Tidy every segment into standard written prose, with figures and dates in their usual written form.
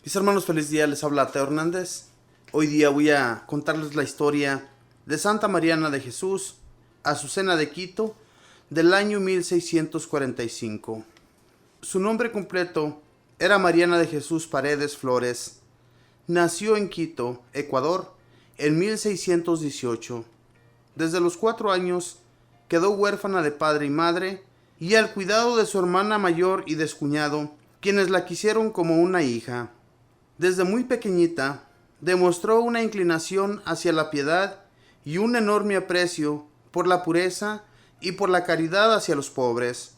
Mis hermanos, feliz día, les habla Teo Hernández. Hoy día voy a contarles la historia de Santa Mariana de Jesús, Azucena de Quito, del año 1645. Su nombre completo era Mariana de Jesús Paredes Flores. Nació en Quito, Ecuador, en 1618. Desde los 4 años quedó huérfana de padre y madre, y al cuidado de su hermana mayor y de su cuñado, quienes la quisieron como una hija. Desde muy pequeñita demostró una inclinación hacia la piedad y un enorme aprecio por la pureza y por la caridad hacia los pobres.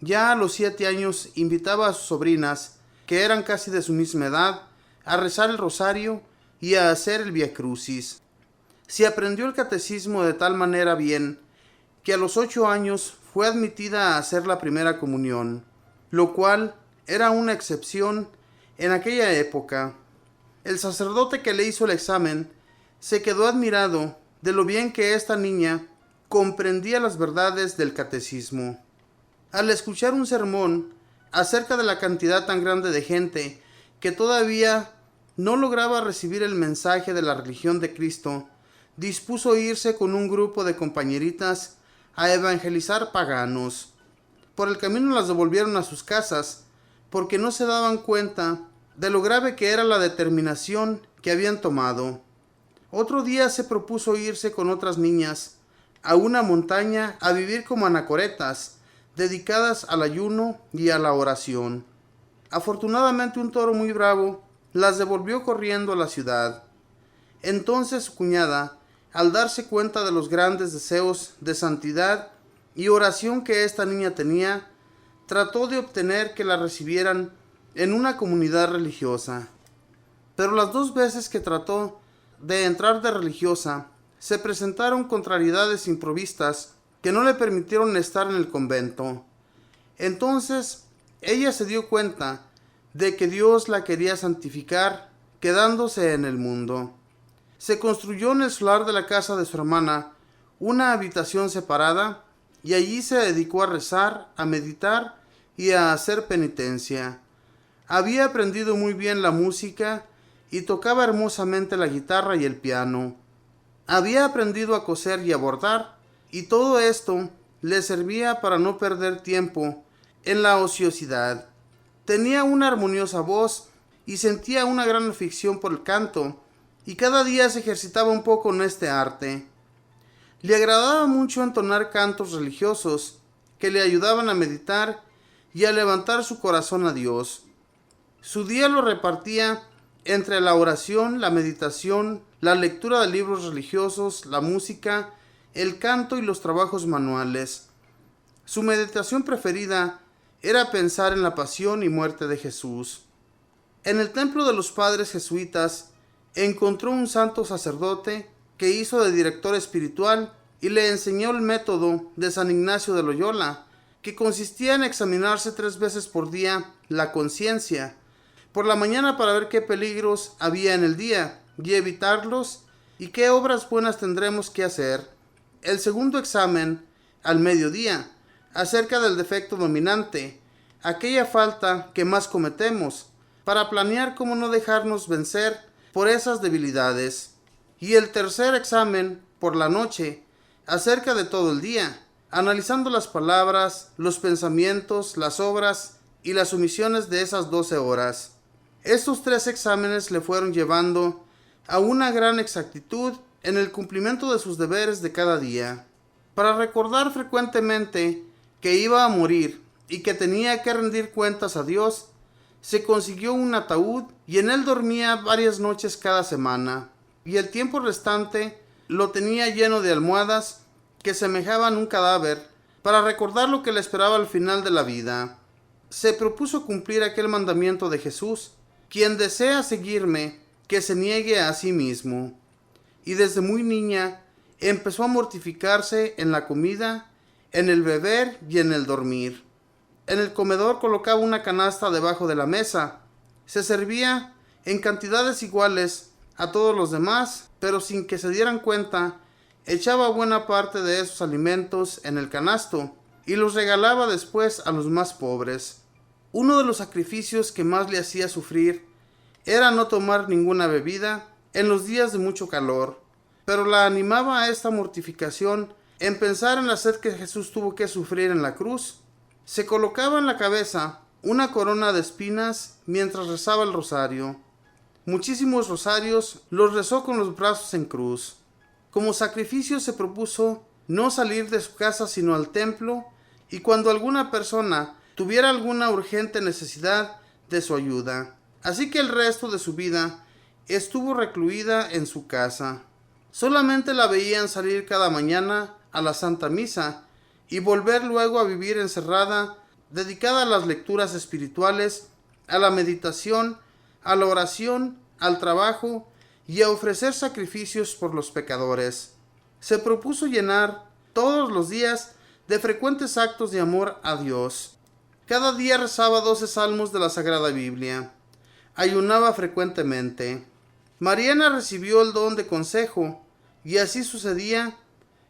Ya a los 7 años invitaba a sus sobrinas, que eran casi de su misma edad, a rezar el rosario y a hacer el Vía Crucis. Se aprendió el catecismo de tal manera bien que a los 8 años fue admitida a hacer la primera comunión, lo cual era una excepción en aquella época. El sacerdote que le hizo el examen se quedó admirado de lo bien que esta niña comprendía las verdades del catecismo. Al escuchar un sermón acerca de la cantidad tan grande de gente que todavía no lograba recibir el mensaje de la religión de Cristo, dispuso irse con un grupo de compañeritas a evangelizar paganos. Por el camino las devolvieron a sus casas, porque no se daban cuenta de lo grave que era la determinación que habían tomado. Otro día se propuso irse con otras niñas a una montaña a vivir como anacoretas, dedicadas al ayuno y a la oración. Afortunadamente un toro muy bravo las devolvió corriendo a la ciudad. Entonces su cuñada, al darse cuenta de los grandes deseos de santidad y oración que esta niña tenía, trató de obtener que la recibieran en una comunidad religiosa. Pero las 2 veces que trató de entrar de religiosa, se presentaron contrariedades improvistas que no le permitieron estar en el convento. Entonces ella se dio cuenta de que Dios la quería santificar, quedándose en el mundo. Se construyó en el solar de la casa de su hermana una habitación separada, y allí se dedicó a rezar, a meditar y a hacer penitencia. Había aprendido muy bien la música y tocaba hermosamente la guitarra y el piano. Había aprendido a coser y a bordar, y todo esto le servía para no perder tiempo en la ociosidad. Tenía una armoniosa voz y sentía una gran afición por el canto, y cada día se ejercitaba un poco en este arte. Le agradaba mucho entonar cantos religiosos que le ayudaban a meditar y a levantar su corazón a Dios. Su día lo repartía entre la oración, la meditación, la lectura de libros religiosos, la música, el canto y los trabajos manuales. Su meditación preferida era pensar en la pasión y muerte de Jesús. En el templo de los padres jesuitas encontró un santo sacerdote que hizo de director espiritual y le enseñó el método de San Ignacio de Loyola, que consistía en examinarse 3 veces por día la conciencia, por la mañana para ver qué peligros había en el día y evitarlos, y qué obras buenas tendremos que hacer. El segundo examen, al mediodía, acerca del defecto dominante, aquella falta que más cometemos, para planear cómo no dejarnos vencer por esas debilidades. Y el tercer examen, por la noche, acerca de todo el día, analizando las palabras, los pensamientos, las obras y las omisiones de esas 12 horas. Estos 3 exámenes le fueron llevando a una gran exactitud en el cumplimiento de sus deberes de cada día. Para recordar frecuentemente que iba a morir y que tenía que rendir cuentas a Dios, se consiguió un ataúd y en él dormía varias noches cada semana, y el tiempo restante lo tenía lleno de almohadas que semejaban un cadáver, para recordar lo que le esperaba al final de la vida. Se propuso cumplir aquel mandamiento de Jesús: quien desea seguirme, que se niegue a sí mismo. Y desde muy niña empezó a mortificarse en la comida, en el beber y en el dormir. En el comedor colocaba una canasta debajo de la mesa. Se servía en cantidades iguales a todos los demás, pero sin que se dieran cuenta, echaba buena parte de esos alimentos en el canasto y los regalaba después a los más pobres. Uno de los sacrificios que más le hacía sufrir era no tomar ninguna bebida en los días de mucho calor, pero la animaba a esta mortificación en pensar en la sed que Jesús tuvo que sufrir en la cruz. Se colocaba en la cabeza una corona de espinas mientras rezaba el rosario. Muchísimos rosarios los rezó con los brazos en cruz. Como sacrificio se propuso no salir de su casa sino al templo, y cuando alguna persona tuviera alguna urgente necesidad de su ayuda. Así que el resto de su vida estuvo recluida en su casa. Solamente la veían salir cada mañana a la Santa Misa y volver luego a vivir encerrada, dedicada a las lecturas espirituales, a la meditación, a la oración, al trabajo y a ofrecer sacrificios por los pecadores. Se propuso llenar todos los días de frecuentes actos de amor a Dios. Cada día rezaba 12 salmos de la Sagrada Biblia. Ayunaba frecuentemente. Mariana recibió el don de consejo, y así sucedía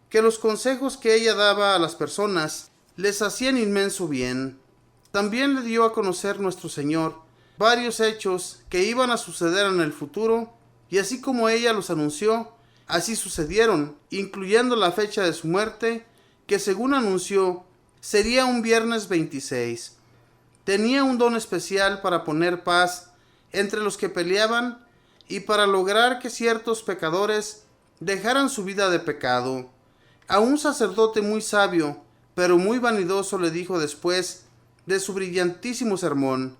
que los consejos que ella daba a las personas les hacían inmenso bien. También le dio a conocer nuestro Señor varios hechos que iban a suceder en el futuro, y así como ella los anunció, así sucedieron, incluyendo la fecha de su muerte, que según anunció, sería un viernes 26. Tenía un don especial para poner paz entre los que peleaban y para lograr que ciertos pecadores dejaran su vida de pecado. A un sacerdote muy sabio, pero muy vanidoso, le dijo después de su brillantísimo sermón: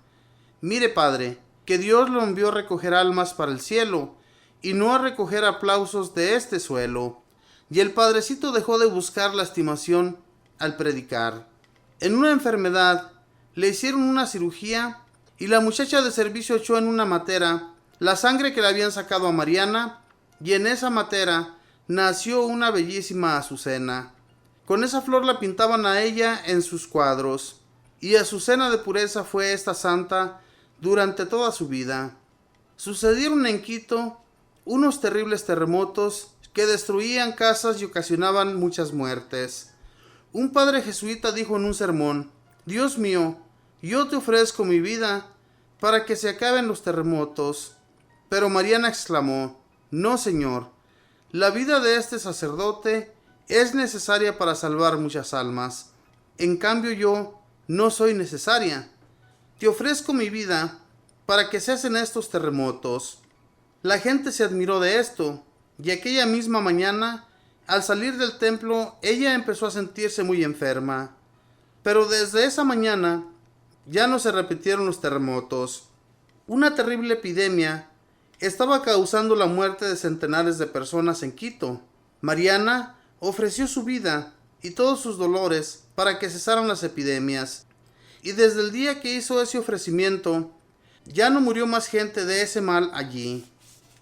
«Mire, padre, que Dios lo envió a recoger almas para el cielo y no a recoger aplausos de este suelo». Y el padrecito dejó de buscar la estimación al predicar. En una enfermedad le hicieron una cirugía y la muchacha de servicio echó en una matera la sangre que le habían sacado a Mariana, y en esa matera nació una bellísima azucena. Con esa flor la pintaban a ella en sus cuadros, y azucena de pureza fue esta santa durante toda su vida. Sucedieron en Quito unos terribles terremotos que destruían casas y ocasionaban muchas muertes. Un padre jesuita dijo en un sermón: «Dios mío, yo te ofrezco mi vida para que se acaben los terremotos». Pero Mariana exclamó: «No, Señor, la vida de este sacerdote es necesaria para salvar muchas almas. En cambio yo no soy necesaria. Te ofrezco mi vida para que cesen estos terremotos». La gente se admiró de esto, y aquella misma mañana, al salir del templo, ella empezó a sentirse muy enferma. Pero desde esa mañana ya no se repitieron los terremotos. Una terrible epidemia estaba causando la muerte de centenares de personas en Quito. Mariana ofreció su vida y todos sus dolores para que cesaran las epidemias. Y desde el día que hizo ese ofrecimiento, ya no murió más gente de ese mal allí.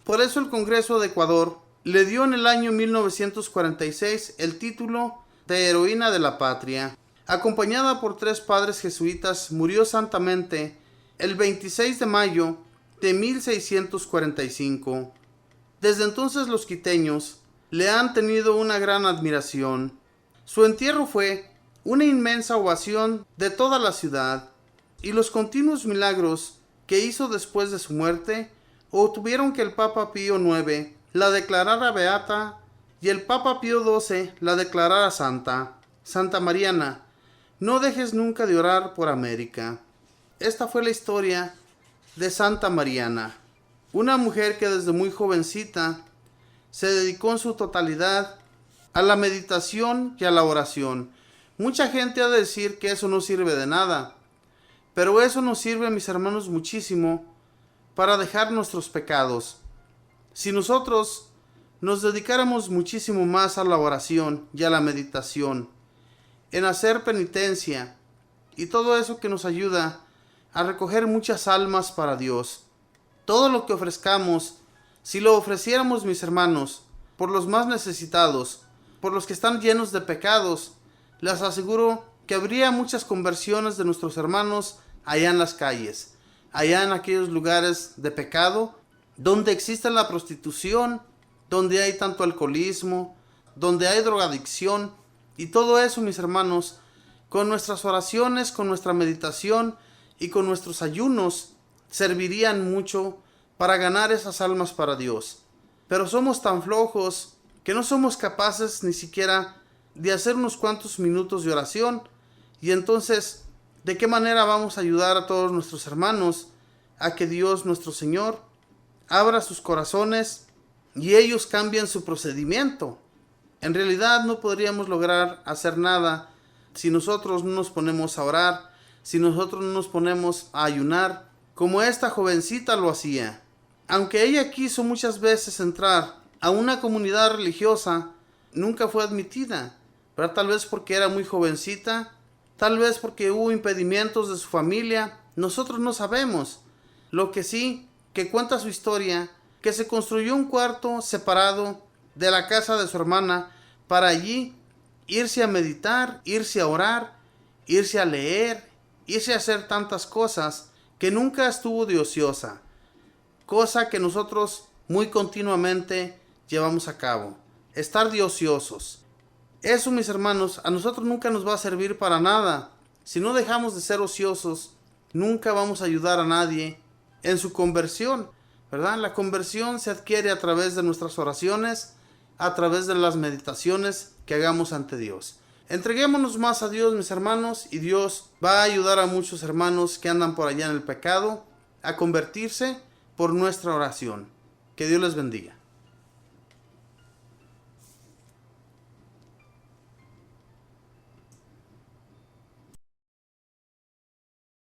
Por eso el Congreso de Ecuador le dio en el año 1946 el título de Heroína de la Patria. Acompañada por 3 padres jesuitas, murió santamente el 26 de mayo de 1645. Desde entonces los quiteños le han tenido una gran admiración. Su entierro fue una inmensa ovación de toda la ciudad, y los continuos milagros que hizo después de su muerte obtuvieron que el Papa Pío IX la declarara beata y el Papa Pío XII la declarara santa. Santa Mariana, no dejes nunca de orar por América. Esta fue la historia de Santa Mariana, una mujer que desde muy jovencita se dedicó en su totalidad a la meditación y a la oración. Mucha gente ha de decir que eso no sirve de nada, pero eso nos sirve, mis hermanos, muchísimo para dejar nuestros pecados. Si nosotros nos dedicáramos muchísimo más a la oración y a la meditación, en hacer penitencia y todo eso que nos ayuda a recoger muchas almas para Dios, todo lo que ofrezcamos, si lo ofreciéramos, mis hermanos, por los más necesitados, por los que están llenos de pecados, les aseguro que habría muchas conversiones de nuestros hermanos allá en las calles, allá en aquellos lugares de pecado, donde existe la prostitución, donde hay tanto alcoholismo, donde hay drogadicción, y todo eso, mis hermanos, con nuestras oraciones, con nuestra meditación y con nuestros ayunos, servirían mucho para ganar esas almas para Dios. Pero somos tan flojos que no somos capaces ni siquiera de hacer unos cuantos minutos de oración. Y entonces, ¿de qué manera vamos a ayudar a todos nuestros hermanos a que Dios nuestro Señor abra sus corazones y ellos cambien su procedimiento? En realidad no podríamos lograr hacer nada si nosotros no nos ponemos a orar, si nosotros no nos ponemos a ayunar, como esta jovencita lo hacía. Aunque ella quiso muchas veces entrar a una comunidad religiosa, nunca fue admitida, pero tal vez porque era muy jovencita, tal vez porque hubo impedimentos de su familia, nosotros no sabemos. Lo que sí, que cuenta su historia, que se construyó un cuarto separado de la casa de su hermana para allí irse a meditar, irse a orar, irse a leer, irse a hacer tantas cosas, que nunca estuvo de ociosa, cosa que nosotros muy continuamente llevamos a cabo, estar de ociosos. Eso, mis hermanos, a nosotros nunca nos va a servir para nada. Si no dejamos de ser ociosos, nunca vamos a ayudar a nadie en su conversión, ¿verdad? La conversión se adquiere a través de nuestras oraciones, a través de las meditaciones que hagamos ante Dios. Entreguémonos más a Dios, mis hermanos, y Dios va a ayudar a muchos hermanos que andan por allá en el pecado a convertirse por nuestra oración. Que Dios les bendiga.